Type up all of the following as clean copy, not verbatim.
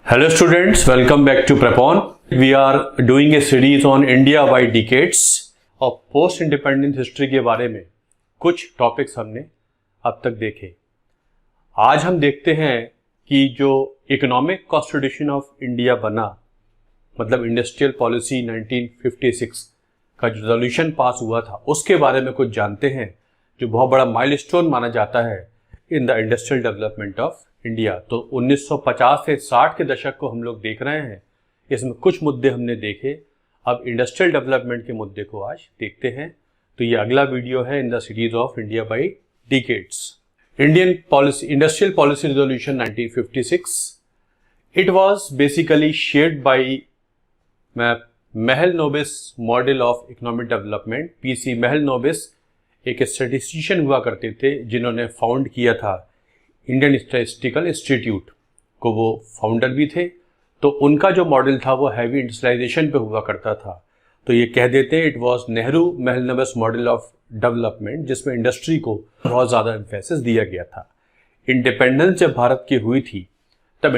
Hello students, welcome back to Prepon. We are doing a series on India by decades और post independence history के बारे में कुछ topics हमने अब तक देखे। आज हम देखते हैं कि जो इकोनॉमिक कॉन्स्टिट्यूशन ऑफ इंडिया बना, मतलब इंडस्ट्रियल पॉलिसी 1956 का जो रेजोल्यूशन पास हुआ था, उसके बारे में कुछ जानते हैं, जो बहुत बड़ा माइलस्टोन माना जाता है in the industrial development of India. तो 1950 से 60 के दशक को हम लोग देख रहे हैं। इसमें कुछ मुद्दे हमने देखे, अब इंडस्ट्रियल डेवलपमेंट के मुद्दे को आज देखते हैं। तो ये अगला वीडियो है in the series of India by decades. Indian policy industrial policy resolution 1956, it was basically shared by Mahalanobis model of economic development. PC Mahalanobis एक स्टैटिस्टिशियन हुआ करते थे जिन्होंने फाउंड किया था इंडियन स्टैटिस्टिकल इंस्टीट्यूट को, वो फाउंडर भी थे। तो उनका जो मॉडल था वो हैवी इंडस्ट्रियलाइजेशन पे हुआ करता था। तो ये कह देते हैं it was Nehru Mahalanobis model of development, जिसमें इंडस्ट्री को बहुत ज़्यादा एम्फेसिस दिया गया था। इंडिपेंडेंस जब भारत की हुई थी तब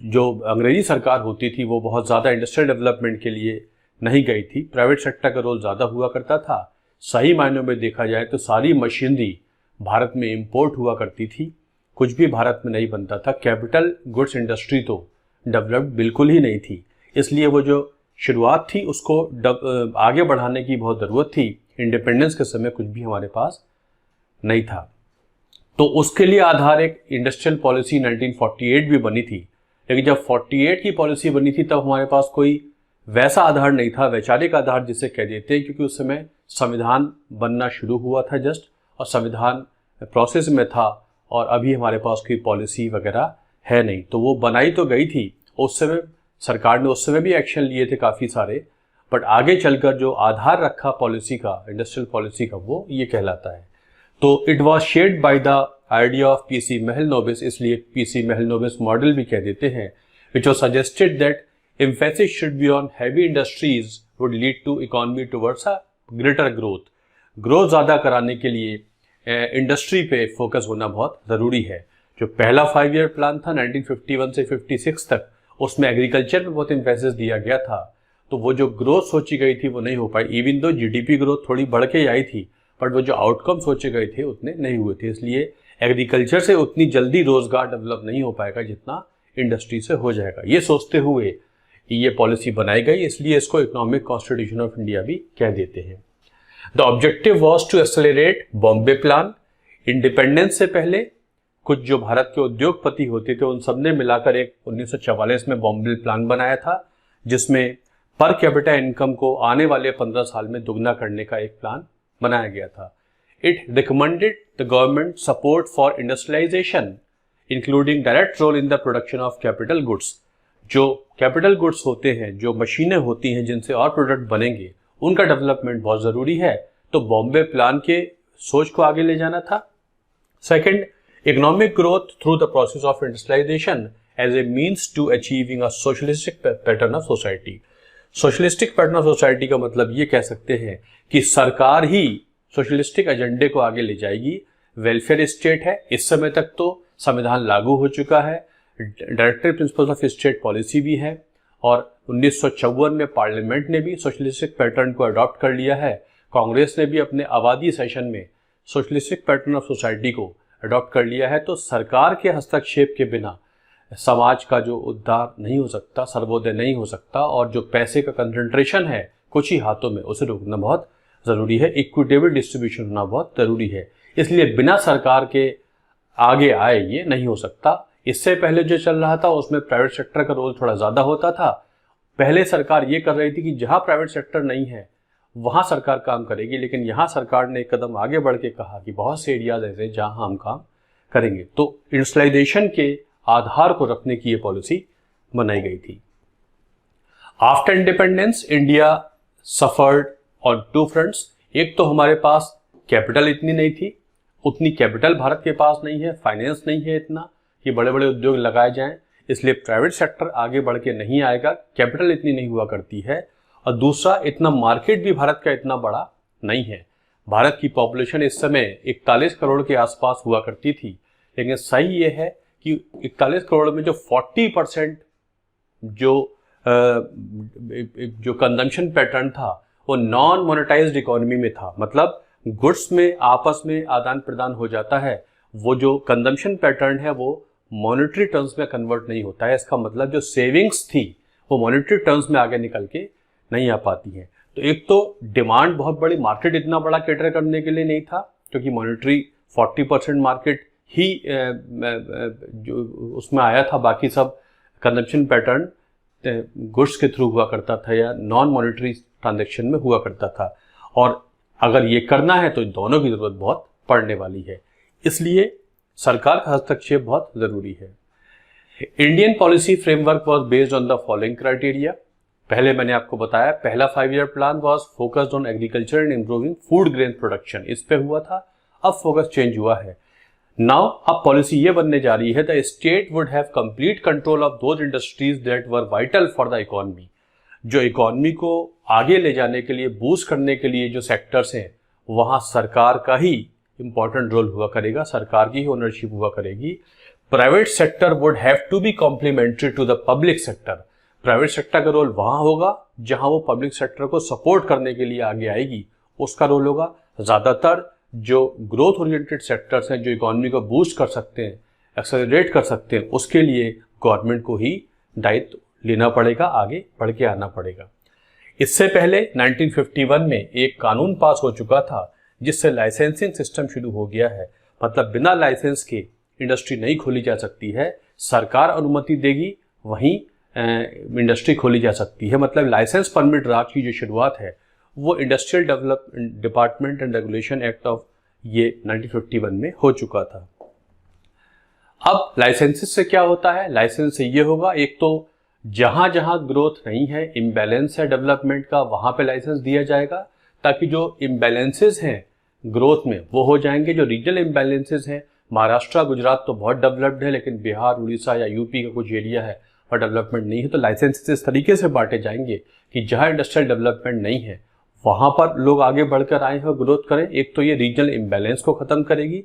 जो अंग्रेजी सरकार होती थी वो बहुत ज़्यादा इंडस्ट्रियल डेवलपमेंट के लिए नहीं गई थी। प्राइवेट सेक्टर का रोल ज़्यादा हुआ करता था। सही मायनों में देखा जाए तो सारी मशीनरी भारत में इम्पोर्ट हुआ करती थी, कुछ भी भारत में नहीं बनता था। कैपिटल गुड्स इंडस्ट्री तो डेवलप्ड बिल्कुल ही नहीं थी। इसलिए वो जो शुरुआत थी उसको आगे बढ़ाने की बहुत ज़रूरत थी। इंडिपेंडेंस के समय कुछ भी हमारे पास नहीं था, तो उसके लिए आधार एक इंडस्ट्रियल पॉलिसी 1948 भी बनी थी। लेकिन जब 48 की पॉलिसी बनी थी तब हमारे पास कोई वैसा आधार नहीं था, वैचारिक आधार जिसे कह देते हैं, क्योंकि उस समय संविधान बनना शुरू हुआ था जस्ट, और संविधान प्रोसेस में था, और अभी हमारे पास कोई पॉलिसी वगैरह है नहीं। तो वो बनाई तो गई थी उस समय, सरकार ने उस समय भी एक्शन लिए थे काफ़ी सारे, बट आगे चलकर जो आधार रखा पॉलिसी का, इंडस्ट्रियल पॉलिसी का, वो ये कहलाता है। तो it was shared by the idea of PC Mahalanobis, इसलिए पीसी महलनोबिस मॉडल भी कह देते हैं, which was suggested that emphasis should be on heavy industries would lead to economy towards a greater growth ज़्यादा कराने के लिए इंडस्ट्री पे फोकस होना बहुत ज़रूरी है। जो पहला 5 ईयर प्लान था 1951 से 56 तक, उसमें एग्रीकल्चर पे बहुत एम्फेसिस दिया गया था। तो वो जो ग्रोथ सोची गई थी वो नहीं हो पाई। इवन दो जीडीपी ग्रोथ थोड़ी बढ़ के आई थी, बट वो जो आउटकम सोचे गए थे उतने नहीं हुए थे। इसलिए एग्रीकल्चर से उतनी जल्दी रोजगार डेवलप नहीं हो पाएगा जितना इंडस्ट्री से हो जाएगा। ये सोचते हुए ये पॉलिसी बनाई गई, इसलिए इसको इकोनॉमिक कॉन्स्टिट्यूशन ऑफ इंडिया भी कह देते हैं। The objective was to accelerate Bombay plan. Independence से पहले कुछ जो भारत के उद्योगपति होते थे उन सब ने मिलाकर एक 1944 में बॉम्बे प्लान बनाया था, जिसमें पर कैपिटा इनकम को आने वाले 15 साल में दुगना करने का एक प्लान बनाया गया था। It recommended the government support for industrialisation including direct role in the production of capital goods. जो कैपिटल गुड्स होते हैं, जो मशीनें होती हैं जिनसे और प्रोडक्ट बनेंगे, उनका डेवलपमेंट बहुत ज़रूरी है। तो बॉम्बे प्लान के सोच को आगे ले जाना था। Second, economic growth through the process of industrialisation as a means to achieving a socialistic pattern of society. Socialistic pattern of society का मतलब ये कह सकते हैं कि सरकार ही सोशलिस्टिक एजेंडे को आगे ले जाएगी। वेलफेयर स्टेट है, इस समय तक तो संविधान लागू हो चुका है, directive principles of state policy भी है, और 1954 में पार्लियामेंट ने भी सोशलिस्टिक पैटर्न को अडॉप्ट कर लिया है। कांग्रेस ने भी अपने आबादी सेशन में सोशलिस्टिक पैटर्न ऑफ सोसाइटी को अडॉप्ट कर लिया है। तो सरकार के हस्तक्षेप के बिना समाज का जो उद्धार नहीं हो सकता, सर्वोदय नहीं हो सकता, और जो पैसे का कंसंट्रेशन है कुछ ही हाथों में, उसे रोकना बहुत ज़रूरी है। इक्विटेबल डिस्ट्रीब्यूशन होना बहुत ज़रूरी है। इसलिए बिना सरकार के आगे आए ये नहीं हो सकता। इससे पहले जो चल रहा था उसमें प्राइवेट सेक्टर का रोल थोड़ा ज़्यादा होता था। पहले सरकार ये कर रही थी कि जहाँ प्राइवेट सेक्टर नहीं है वहाँ सरकार काम करेगी, लेकिन यहाँ सरकार ने एक कदम आगे बढ़ के कहा कि बहुत से एरियाज ऐसे जहाँ हम काम करेंगे। तो इंडस्ट्रियलाइजेशन के आधार को रखने की ये पॉलिसी बनाई गई थी। After independence India suffered on 2 fronts. एक तो हमारे पास कैपिटल इतनी नहीं थी, उतनी कैपिटल भारत के पास नहीं है, फाइनेंस नहीं है इतना कि बड़े बड़े उद्योग लगाए जाएं, इसलिए प्राइवेट सेक्टर आगे बढ़ के नहीं आएगा, कैपिटल इतनी नहीं हुआ करती है। और दूसरा, इतना मार्केट भी भारत का इतना बड़ा नहीं है। भारत की पॉपुलेशन इस समय 41 करोड़ के आसपास हुआ करती थी, लेकिन सही ये है कि 41 करोड़ में जो 40% जो कंजम्पशन पैटर्न था वो नॉन मोनेटाइज्ड इकोनॉमी में था, मतलब गुड्स में आपस में आदान प्रदान हो जाता है, वो जो कंजम्पशन पैटर्न है वो मॉनेटरी टर्म्स में कन्वर्ट नहीं होता है। इसका मतलब जो सेविंग्स थी वो मॉनेटरी टर्म्स में आगे निकल के नहीं आ पाती हैं। तो एक तो डिमांड बहुत बड़ी, मार्केट इतना बड़ा कैटर करने के लिए नहीं था क्योंकि मॉनेटरी 40% मार्केट ही जो उसमें आया था, बाकी सब कंजम्पशन पैटर्न गुड्स के थ्रू हुआ करता था या नॉन मॉनेटरी ट्रांजैक्शन में हुआ करता था। और अगर ये करना है तो इन दोनों की जरूरत बहुत पड़ने वाली है, इसलिए सरकार का हस्तक्षेप बहुत जरूरी है। Indian policy framework was based on the following criteria. पहले मैंने आपको बताया, पहला 5 year plan was focused on agriculture and improving food grain production, इस पे हुआ था। अब फोकस चेंज हुआ है। नाउ अब पॉलिसी ये बनने जा रही है, the state would have complete control of those industries that were vital for the economy. जो इकोनॉमी को आगे ले जाने के लिए, बूस्ट करने के लिए जो सेक्टर्स हैं, वहां सरकार का ही इंपॉर्टेंट रोल हुआ करेगा, सरकार की ही ओनरशिप हुआ करेगी। Private sector would have to be complementary to the public sector. Private sector का रोल वहां होगा जहां वो पब्लिक सेक्टर को सपोर्ट करने के लिए आगे आएगी, उसका रोल होगा। ज्यादातर जो ग्रोथ ओरिएंटेड सेक्टर्स हैं, जो इकोनॉमी को बूस्ट कर सकते हैं, एक्सेलरेट कर सकते हैं, उसके लिए गवर्नमेंट को ही दायित्व लेना पड़ेगा, आगे बढ़ के आना पड़ेगा। इससे पहले 1951 में एक कानून पास हो चुका था जिससे लाइसेंसिंग सिस्टम शुरू हो गया है, मतलब बिना लाइसेंस के इंडस्ट्री नहीं खोली जा सकती है, सरकार अनुमति देगी वहीं इंडस्ट्री खोली जा सकती है। मतलब लाइसेंस परमिट राज की जो शुरुआत है वो industrial development department and regulation act of ये 1951 में हो चुका था। अब लाइसेंसेस से क्या होता है? लाइसेंस से ये होगा, एक तो जहां जहां ग्रोथ नहीं है, इम्बैलेंस है डेवलपमेंट का, वहां पे लाइसेंस दिया जाएगा ताकि जो इम्बैलेंसेस हैं ग्रोथ में वो हो जाएंगे। जो रीजनल इम्बैलेंसेस हैं, महाराष्ट्र गुजरात तो बहुत डेवलप्ड है, लेकिन बिहार उड़ीसा या यूपी का कुछ एरिया है और डेवलपमेंट नहीं है, तो लाइसेंसेस इस तरीके से बांटे जाएंगे कि जहां इंडस्ट्रियल डेवलपमेंट नहीं है वहां पर लोग आगे बढ़कर आए हैं, ग्रोथ करें। एक तो ये रीजनल इम्बैलेंस को खत्म करेगी,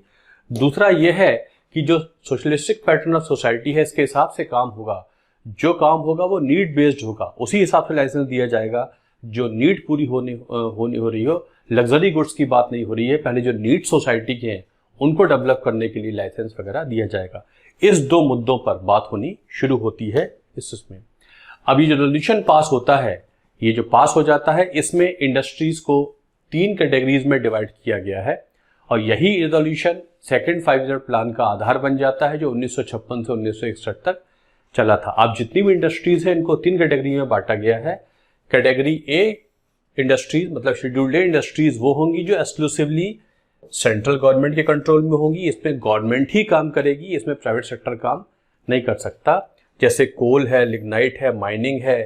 दूसरा ये है कि जो सोशलिस्टिक पैटर्न ऑफ सोसाइटी है इसके हिसाब से काम होगा, जो काम होगा वो नीड बेस्ड होगा, उसी हिसाब से लाइसेंस दिया जाएगा। जो नीड पूरी हो रही हो, लग्जरी गुड्स की बात नहीं हो रही है, पहले जो नीड सोसाइटी के हैं उनको डेवलप करने के लिए लाइसेंस वगैरह दिया जाएगा। इस दो मुद्दों पर बात होनी शुरू होती है इसमें। अब ये जो रेजोल्यूशन पास होता है, ये जो पास हो जाता है, इसमें इंडस्ट्रीज को 3 कैटेगरीज में डिवाइड किया गया है और यही रेजोल्यूशन सेकेंड 5 ईयर प्लान का आधार बन जाता है जो 1956 से 1961 तक चला था। अब जितनी भी इंडस्ट्रीज हैं इनको 3 कैटेगरी में बांटा गया है। कैटेगरी ए इंडस्ट्रीज, मतलब शेड्यूल्ड ए इंडस्ट्रीज, वो होंगी जो एक्सक्लूसिवली सेंट्रल गवर्नमेंट के कंट्रोल में होंगी, इसमें गवर्नमेंट ही काम करेगी, इसमें प्राइवेट सेक्टर काम नहीं कर सकता। जैसे कोल है, लिग्नाइट है, माइनिंग है,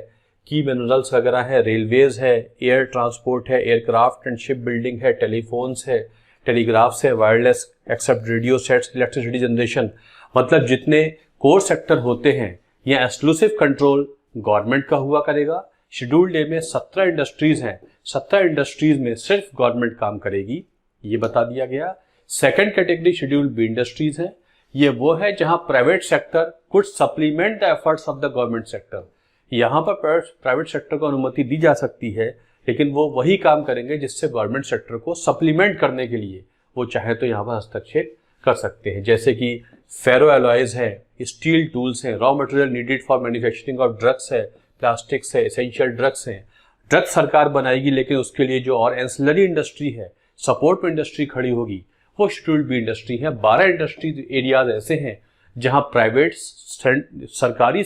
की मिनरल्स वगैरह है, रेलवेज है, एयर ट्रांसपोर्ट है, एयरक्राफ्ट एंड शिप बिल्डिंग है, टेलीफोन्स है, टेलीग्राफ्स है, wireless except radio sets, electricity generation, मतलब जितने कोर सेक्टर होते हैं या एक्सक्लूसिव कंट्रोल गवर्नमेंट का हुआ करेगा। शेड्यूल्ड ए में 17 इंडस्ट्रीज हैं, 17 इंडस्ट्रीज में सिर्फ गवर्नमेंट काम करेगी, ये बता दिया गया। Second category scheduled B industries है, ये वो है जहां private sector could supplement the efforts of the government sector. यहाँ पर प्राइवेट सेक्टर को अनुमति दी जा सकती है, लेकिन वो वही काम करेंगे जिससे गवर्नमेंट सेक्टर को सप्लीमेंट करने के लिए वो चाहे तो यहाँ पर हस्तक्षेप कर सकते हैं। जैसे कि फेरो एलॉयज है, स्टील टूल्स हैं, raw material needed for manufacturing of drugs है, प्लास्टिक्स है, एसेंशियल ड्रग्स हैं। ड्रग्स सरकार बनाएगी, लेकिन उसके लिए जो और एंसिलरी इंडस्ट्री है, सपोर्ट इंडस्ट्री खड़ी होगी, वो शेड्यूल्ड बी इंडस्ट्री है। 12 इंडस्ट्री एरियाज ऐसे हैं जहां प्राइवेट सरकारी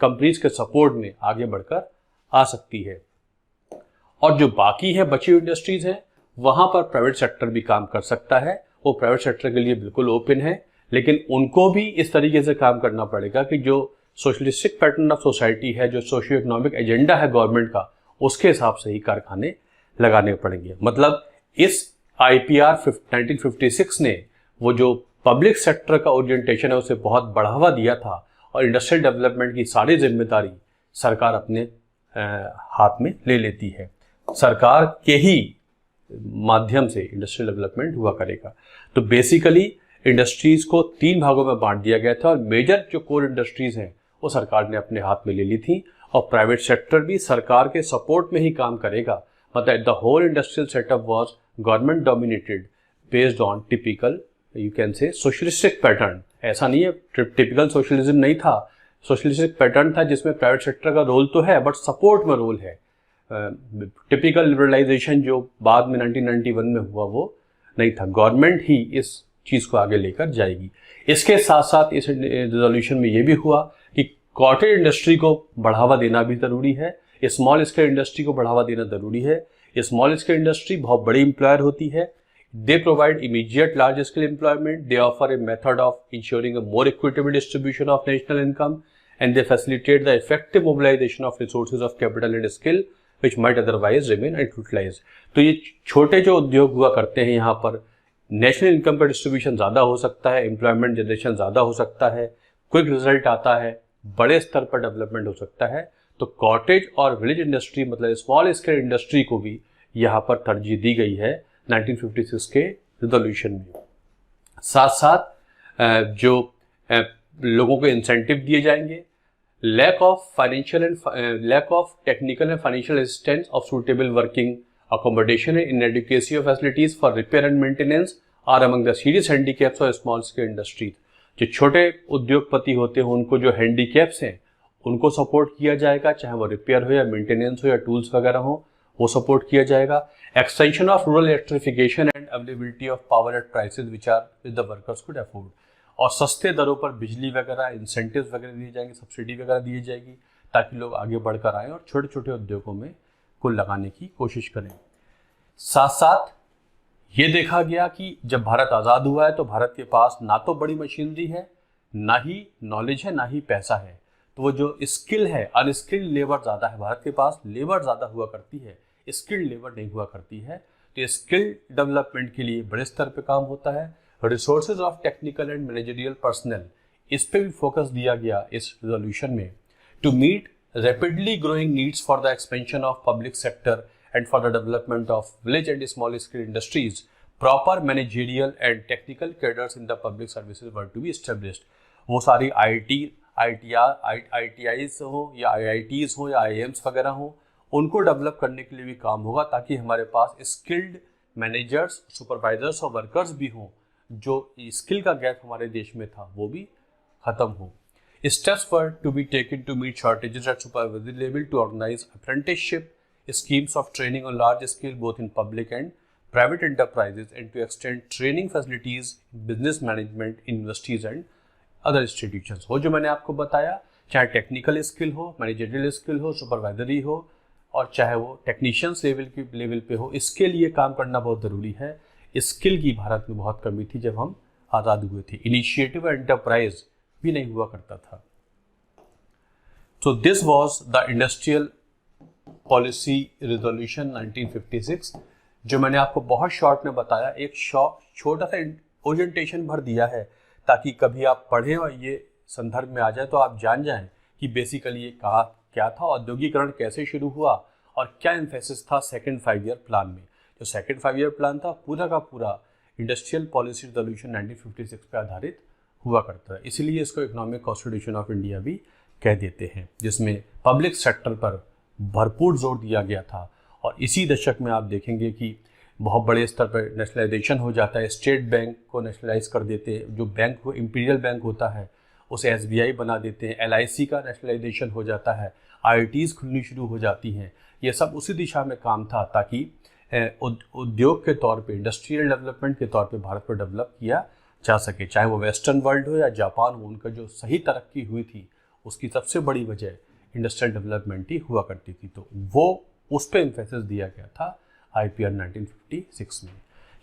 कंपनीज के सपोर्ट में आगे बढ़कर आ सकती है। और जो बाकी है बची हुई इंडस्ट्रीज हैं, वहां पर प्राइवेट सेक्टर भी काम कर सकता है, वो प्राइवेट सेक्टर के लिए बिल्कुल ओपन है, लेकिन उनको भी इस तरीके से काम करना पड़ेगा कि जो सोशलिस्टिक पैटर्न ऑफ सोसाइटी है, जो सोशियो इकोनॉमिक एजेंडा है गवर्नमेंट का, उसके हिसाब से ही कारखाने लगाने पड़ेंगे। मतलब इस IPR 1956 ने वो जो पब्लिक सेक्टर का ओरिएंटेशन है उसे बहुत बढ़ावा दिया था और इंडस्ट्रियल डेवलपमेंट की सारी जिम्मेदारी सरकार अपने हाथ में ले लेती है। सरकार के ही माध्यम से इंडस्ट्रियल डेवलपमेंट हुआ करेगा। तो बेसिकली इंडस्ट्रीज को 3 भागों में बांट दिया गया था और मेजर जो कोर इंडस्ट्रीज हैं वो सरकार ने अपने हाथ में ले ली थी, और प्राइवेट सेक्टर भी सरकार के सपोर्ट में ही काम करेगा। मतलब the whole industrial setup was government dominated based on typical you can say socialistic pattern. ऐसा नहीं है, टिपिकल सोशलिज्म नहीं था, सोशलिस्टिक पैटर्न था जिसमें प्राइवेट सेक्टर का रोल तो है बट सपोर्ट में रोल है। टिपिकल लिबरलाइजेशन जो बाद में 1991 में हुआ वो नहीं था। गवर्नमेंट ही इस चीज़ को आगे लेकर जाएगी। इसके साथ साथ इस रेजोल्यूशन में ये भी हुआ कि कॉटेज इंडस्ट्री को बढ़ावा देना भी ज़रूरी है, स्मॉल स्केल इंडस्ट्री को बढ़ावा देना ज़रूरी है। स्मॉल स्केल इंडस्ट्री बहुत बड़ी एम्प्लॉयर होती है। They provide immediate large scale employment, they offer a method of ensuring a more equitable distribution of national income and they facilitate the effective mobilisation of resources of capital and skill which might otherwise remain unutilised. तो ये छोटे जो उद्योग हुआ करते हैं, यहाँ पर नेशनल इनकम का डिस्ट्रीब्यूशन ज़्यादा हो सकता है, एम्प्लॉयमेंट जनरेशन ज़्यादा हो सकता है, क्विक रिजल्ट आता है, बड़े स्तर पर डेवलपमेंट हो सकता है। तो कॉटेज और विलेज इंडस्ट्री मतलब स्मॉल स्केल इंडस्ट्री को भी यहाँ पर तरजीह दी गई है 1956 के रिजोल्यूशन में। साथ साथ जो लोगों को इंसेंटिव दिए जाएंगे, lack of technical and financial assistance of suitable working accommodation and inadequacy of facilities for repair and maintenance are among the serious handicaps of small scale industries। जो छोटे उद्योगपति होते हैं उनको जो हैंडीकैप्स हैं उनको सपोर्ट किया जाएगा, चाहे वो रिपेयर हो या मेंटेनेंस हो या टूल्स वगैरह हो, वो सपोर्ट किया जाएगा। Extension of rural electrification and availability of power at prices which are with the workers could afford, और सस्ते दरों पर बिजली वगैरह, इंसेंटिव्स वगैरह दिए जाएंगे, सब्सिडी वगैरह दी जाएगी ताकि लोग आगे बढ़कर आएँ और छोटे छोटे उद्योगों में को लगाने की कोशिश करें। साथ साथ ये देखा गया कि जब भारत आज़ाद हुआ है तो भारत के पास ना तो बड़ी मशीनरी है, ना ही नॉलेज है, ना ही पैसा है। तो वो जो स्किल है, अनस्किल्ड लेबर ज़्यादा है, भारत के पास लेबर ज़्यादा हुआ करती है, स्किल्ड लेबर नहीं हुआ करती है। तो स्किल डेवलपमेंट के लिए बड़े स्तर पे काम होता है। Resources of technical and managerial personnel, इस पे भी फोकस दिया गया इस रेजोल्यूशन में। To meet rapidly growing needs for the expansion of public sector and for the development of village and small scale industries, proper managerial and technical cadres in the public services were to be established। वो सारी IITIs हो या IITs हो या IIMs वगैरह हो, उनको develop करने के लिए भी काम होगा ताकि हमारे पास स्किल्ड मैनेजर्स, सुपरवाइजर्स और वर्कर्स भी हों। जो स्किल का गैप हमारे देश में था वो भी खत्म हो। Steps were to be taken to meet shortages at supervisory level, to organize apprenticeship schemes of training on large scale both in public and private enterprises, and to extend training facilities in business management in universities and other institutions। हो जो मैंने आपको बताया, चाहे technical skill हो, managerial skill हो, supervisory हो, और चाहे वो टेक्नीशियंस लेवल पे हो, इसके लिए काम करना बहुत ज़रूरी है। स्किल की भारत में बहुत कमी थी जब हम आज़ाद हुए थे। इनिशिएटिव एंटरप्राइज भी नहीं हुआ करता था। तो this was the industrial policy resolution 1956, जो मैंने आपको बहुत शॉर्ट में बताया। एक छोटा सा ओरिएंटेशन भर दिया है ताकि कभी आप पढ़ें और ये संदर्भ में आ जाए तो आप जान जाएं कि बेसिकली ये कहा क्या था, औद्योगिकरण कैसे शुरू हुआ और क्या एम्फेसिस था सेकंड 5 ईयर प्लान में। जो सेकंड 5 ईयर प्लान था पूरा का पूरा इंडस्ट्रियल पॉलिसी रेजोल्यूशन 1956 पे आधारित हुआ करता है। इसीलिए इसको इकोनॉमिक कॉन्स्टिट्यूशन ऑफ इंडिया भी कह देते हैं, जिसमें पब्लिक सेक्टर पर भरपूर जोर दिया गया था। और इसी दशक में आप देखेंगे कि बहुत बड़े स्तर पर नेशनलाइजेशन हो जाता है। स्टेट बैंक को नेशनलाइज कर देते हैं, जो बैंक को इम्पीरियल बैंक होता है उसे SBI बना देते हैं। LIC का नेशनलाइजेशन हो जाता है, IITs खुलनी शुरू हो जाती हैं। ये सब उसी दिशा में काम था ताकि उद्योग के तौर पे, इंडस्ट्रियल डेवलपमेंट के तौर पे भारत को डेवलप किया जा सके। चाहे वो वेस्टर्न वर्ल्ड हो या जापान हो, उनका जो सही तरक्की हुई थी उसकी सबसे बड़ी वजह इंडस्ट्रियल डेवलपमेंट ही हुआ करती थी। तो वो उस पर एम्फेसिस दिया गया था IPR 1956 में।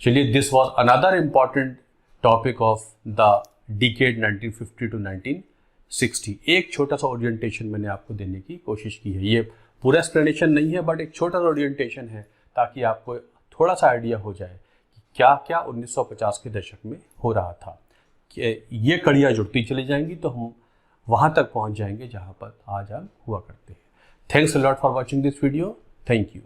चलिए, this was another important topic of the decade 1950 to 1960। एक छोटा सा ओरिएंटेशन मैंने आपको देने की कोशिश की है। ये पूरा एक्सप्लेनेशन नहीं है बट एक छोटा सा ओरिएंटेशन है ताकि आपको थोड़ा सा आइडिया हो जाए कि क्या क्या 1950 के दशक में हो रहा था। ये कड़ियाँ जुड़ती चली जाएंगी तो हम वहाँ तक पहुँच जाएंगे जहाँ पर आज हम हुआ करते हैं। Thanks a lot for watching this video. Thank you.